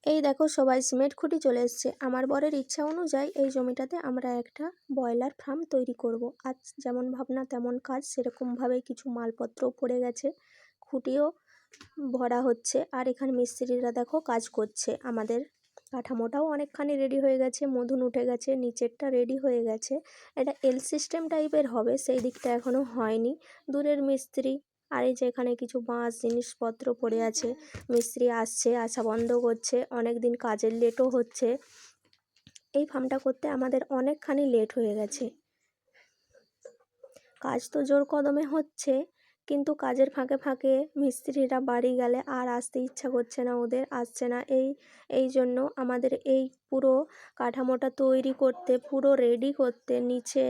এই দেখো সবাই সিমেন্ট খুঁটি চলে এসছে। আমার বরের ইচ্ছা অনুযায়ী এই জমিটাতে আমরা একটা ব্রয়লার ফার্ম তৈরি করব। আজ যেমন ভাবনা তেমন কাজ, সেরকমভাবেই কিছু মালপত্রও পড়ে গেছে, খুঁটিও ভরা হচ্ছে। আর এখানে মিস্ত্রিরা দেখো কাজ করছে। আমাদের কাঠামোটাও অনেকখানি রেডি হয়ে গেছে, মধুন উঠে গেছে, নিচেরটা রেডি হয়ে গেছে। এটা এল সিস্টেম টাইপের হবে, সেই দিকটা এখনও হয়নি। দূরের মিস্ত্রি। আর এই যে এখানে কিছু বাঁশ জিনিসপত্র পড়ে আছে, মিস্ত্রি আসছে, আসা বন্ধ করছে, অনেক দিন কাজের লেটও হচ্ছে। এই ফার্মটা করতে আমাদের অনেকখানি লেট হয়ে গেছে। কাজ তো জোর কদমে হচ্ছে, কিন্তু কাজের ফাঁকে ফাঁকে মিস্ত্রিরা বাড়ি গেলে আর আসতে ইচ্ছা করছে না, ওদের আসছে না। এই জন্য আমাদের এই পুরো কাঠামোটা তৈরি করতে, পুরো রেডি করতে, নিচে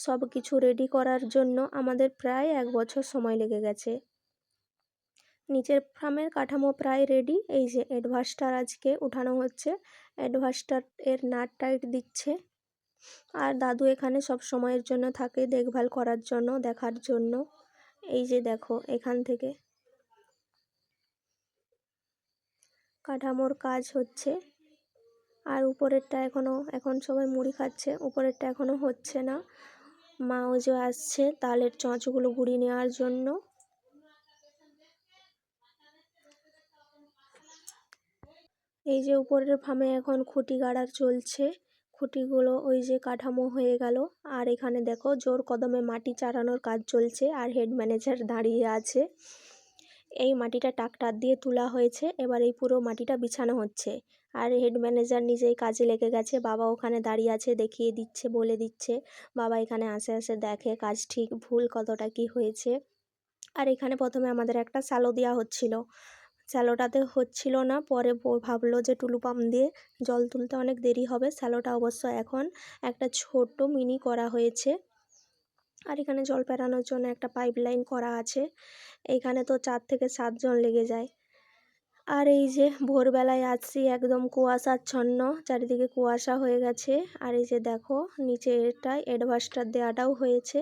সব কিছু রেডি করার জন্য আমাদের প্রায় 1 বছর সময় লেগে গেছে। নিচের ফার্মের কাঠামো প্রায় রেডি। এই যে অ্যাডভাস্টার আজকে উঠানো হচ্ছে, অ্যাডভাস্টার এর নাট টাইট দিচ্ছে। আর দাদু এখানে সব সময়ের জন্য থাকে, দেখভাল করার জন্য, দেখার জন্য। এই যে দেখো এখান থেকে কাঠামোর কাজ হচ্ছে। আর উপরেরটা এখন সবাই মুড়ি খাচ্ছে, উপরেরটা এখনও হচ্ছে না। মাও যে আসছে তালের চঁচগুলো গুঁড়িয়ে নেওয়ার জন্য। এই যে উপরের ফার্মে এখন খুঁটি গাড়া চলছে, খুঁটিগুলো ওই যে কাঠামো হয়ে গেল। আর এখানে দেখো জোর কদমে মাটি চারানোর কাজ চলছে, আর হেড ম্যানেজার দাঁড়িয়ে আছে। এই মাটিটা ট্রাক্টর দিয়ে তোলা হয়েছে, এবার এই পুরো মাটিটা বিছানো হচ্ছে। আর হেড ম্যানেজার নিজেই কাজে লেগে গেছে, বাবা ওখানে দাঁড়িয়ে আছে, দেখিয়ে দিচ্ছে, বলে দিচ্ছে। বাবা এখানে আসে আসে দেখে কাজ ঠিক ভুল কতটা কি হয়েছে। আর এখানে প্রথমে আমাদের একটা স্যালো দেওয়া হচ্ছিল, স্যালোটাতে হচ্ছিল না। পরে ভাবলো যে টুলু পাম্প দিয়ে জল তুলতে অনেক দেরি হবে। স্যালোটা অবশ্য এখন একটা ছোট মিনি করা হয়েছে। আর এখানে জল পেরানোর জন্য একটা পাইপ লাইন করা আছে। এইখানে তো 4 থেকে 7 জন লেগে যায়। আর এই যে ভোরবেলায় আসছি, একদম কুয়াশাচ্ছন্ন, চারিদিকে কুয়াশা হয়ে গেছে। আর এই যে দেখো নিচেরটায় অ্যাডভাস্টার দেওয়াটাও হয়েছে,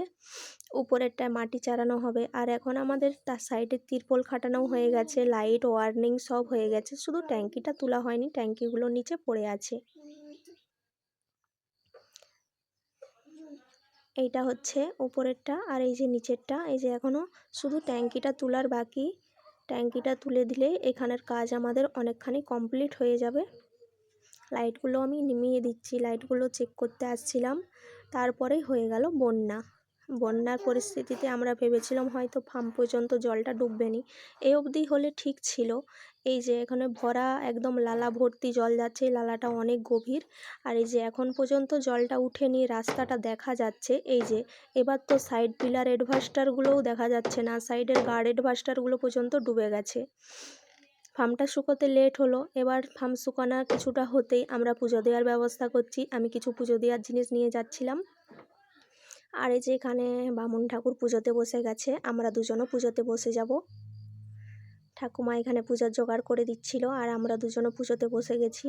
উপরেরটায় মাটি চারানো হবে। আর এখন আমাদের তার সাইডে তিরপল খাটানো হয়ে গেছে, লাইট ওয়ার্নিং সব হয়ে গেছে, শুধু ট্যাঙ্কিটা তোলা হয়নি, ট্যাঙ্কিগুলো নিচে পড়ে আছে। এইটা হচ্ছে উপরেরটা, আর এই যে নিচেরটা, এই যে এখনও শুধু ট্যাঙ্কিটা তোলার বাকি। ট্যাঙ্কিটা তুলে দিলেই এখানের কাজ আমাদের অনেকখানি কমপ্লিট হয়ে যাবে। লাইটগুলো আমি নিমিয়ে দিচ্ছি, লাইটগুলো চেক করতে আসছিলাম। তারপরেই হয়ে গেল বন্যা। বন্যার পরিস্থিতিতে আমরা ভেবেছিলাম হয়তো ফার্ম পর্যন্ত জলটা ডুববে নি, এই অবধি হলে ঠিক ছিল। এই যে এখানে ভরা একদম লালা ভর্তি জল যাচ্ছে, এই লালাটা অনেক গভীর। আর এই যে এখন পর্যন্ত জলটা উঠেনি, রাস্তাটা দেখা যাচ্ছে। এই যে এবার তো সাইড পিলার অ্যাডভাস্টারগুলোও দেখা যাচ্ছে না, সাইডের গার্ড অ্যাডভাস্টারগুলো পর্যন্ত ডুবে গেছে। ফার্মটা শুকোতে লেট হলো, এবার ফার্ম শুকানো কিছুটা হতেই আমরা পুজো দেওয়ার ব্যবস্থা করছি। আমি কিছু পুজো দেওয়ার জিনিস নিয়ে যাচ্ছিলাম। আর এই যে এখানে বামুন ঠাকুর পুজোতে বসে গেছে, আমরা দুজনও পুজোতে বসে যাব। ঠাকুমা এখানে পূজার জোগাড় করে দিচ্ছিল, আর আমরা দুজনও পুজোতে বসে গেছি।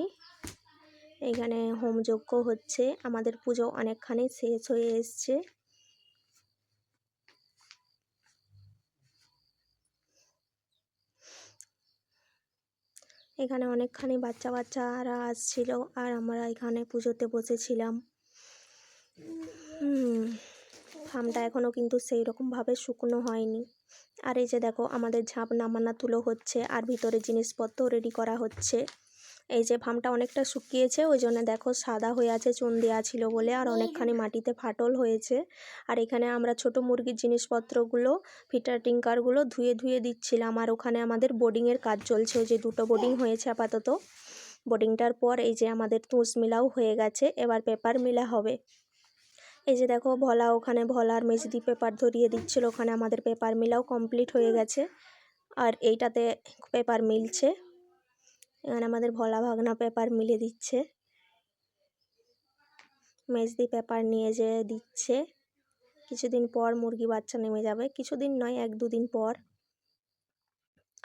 এখানে হোমযজ্ঞ হচ্ছে, আমাদের পুজো অনেকখানি শেষ হয়ে এসছে। এখানে অনেকখানি বাচ্চারা আসছিল, আর আমরা এখানে পুজোতে বসেছিলাম। ফার্মটা এখনও কিন্তু সেই রকমভাবে শুকনো হয়নি। আর এই যে দেখো আমাদের ঝাঁপ নামানা তুলো হচ্ছে, আর ভিতরে জিনিসপত্র রেডি করা হচ্ছে। এই যে ফার্মটা অনেকটা শুকিয়েছে, ওই জন্য দেখো সাদা হয়ে আছে, চুন দেওয়া ছিল বলে, আর অনেকখানি মাটিতে ফাটল হয়েছে। আর এখানে আমরা ছোট মুরগির জিনিসপত্রগুলো, ফিটার টিঙ্কারগুলো ধুয়ে ধুয়ে দিচ্ছিলাম। আর ওখানে আমাদের বোর্ডিংয়ের কাজ চলছে, ওই যে 2টো বোর্ডিং হয়েছে আপাতত। বোর্ডিংটার পর এই যে আমাদের তুষ মিলাও হয়ে গেছে, এবার পেপার মিলা হবে। এই যে দেখো ভোলা ওখানে ভোলার মেজদি পেপার ধরিয়ে দিচ্ছিল, ওখানে আমাদের পেপার মিলাও কমপ্লিট হয়ে গেছে। আর এইটাতে পেপার মিলছে, এখানে আমাদের ভোলা ভাগনা পেপার মিলে দিচ্ছে, মেজদি পেপার নিয়ে যেয়ে দিচ্ছে। কিছুদিন পর মুরগি বাচ্চা নেমে যাবে, কিছুদিন নয় 1-2 দিন পর।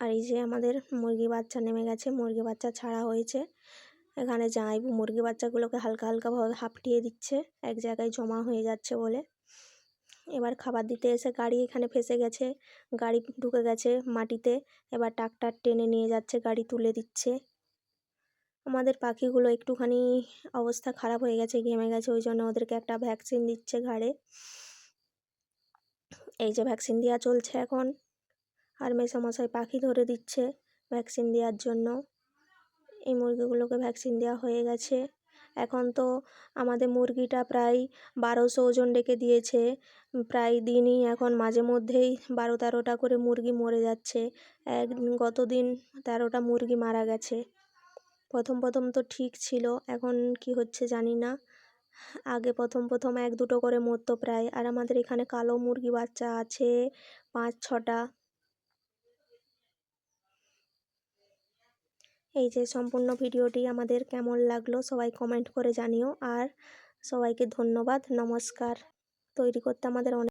আর এই যে আমাদের মুরগি বাচ্চা নেমে গেছে, মুরগি বাচ্চা ছাড়া হয়েছে। এখানে জামাইবু মুরগি বাচ্চাগুলোকে হালকা হালকাভাবে হাঁপটিয়ে দিচ্ছে, এক জায়গায় জমা হয়ে যাচ্ছে বলে। এবার খাবার দিতে এসে গাড়ি এখানে ফেসে গেছে, গাড়ি ঢুকে গেছে মাটিতে। এবার ট্রাক্টর টেনে নিয়ে যাচ্ছে, গাড়ি তুলে দিচ্ছে। আমাদের পাখিগুলো একটুখানি অবস্থা খারাপ হয়ে গেছে, ঘেমে গেছে, ওই জন্য ওদেরকে একটা ভ্যাকসিন দিচ্ছে ঘাড়ে। এই যে ভ্যাকসিন দেওয়া চলছে এখন, আর মেসোমশাই পাখি ধরে দিচ্ছে ভ্যাকসিন দেওয়ার জন্য। এই মুরগিগুলোকে ভ্যাকসিন দেওয়া হয়ে গেছে। এখন তো আমাদের মুরগিটা প্রায় 1200 ওজন ডেকে দিয়েছে। প্রায় দিনই এখন মাঝে মধ্যেই 12-13টা করে মুরগি মরে যাচ্ছে। গত দিন 13টা মুরগি মারা গেছে। প্রথম তো ঠিক ছিল, এখন কি হচ্ছে জানি না। আগে প্রথম 1-2টো করে মরতো প্রায়। আর আমাদের এখানে কালো মুরগি বাচ্চা আছে 5-6টা। এই যে সম্পূর্ণ ভিডিওটি আমাদের কেমন লাগলো সবাই কমেন্ট করে জানিও। আর সবাইকে ধন্যবাদ, নমস্কার। তৈরি করতে আমাদের অনেক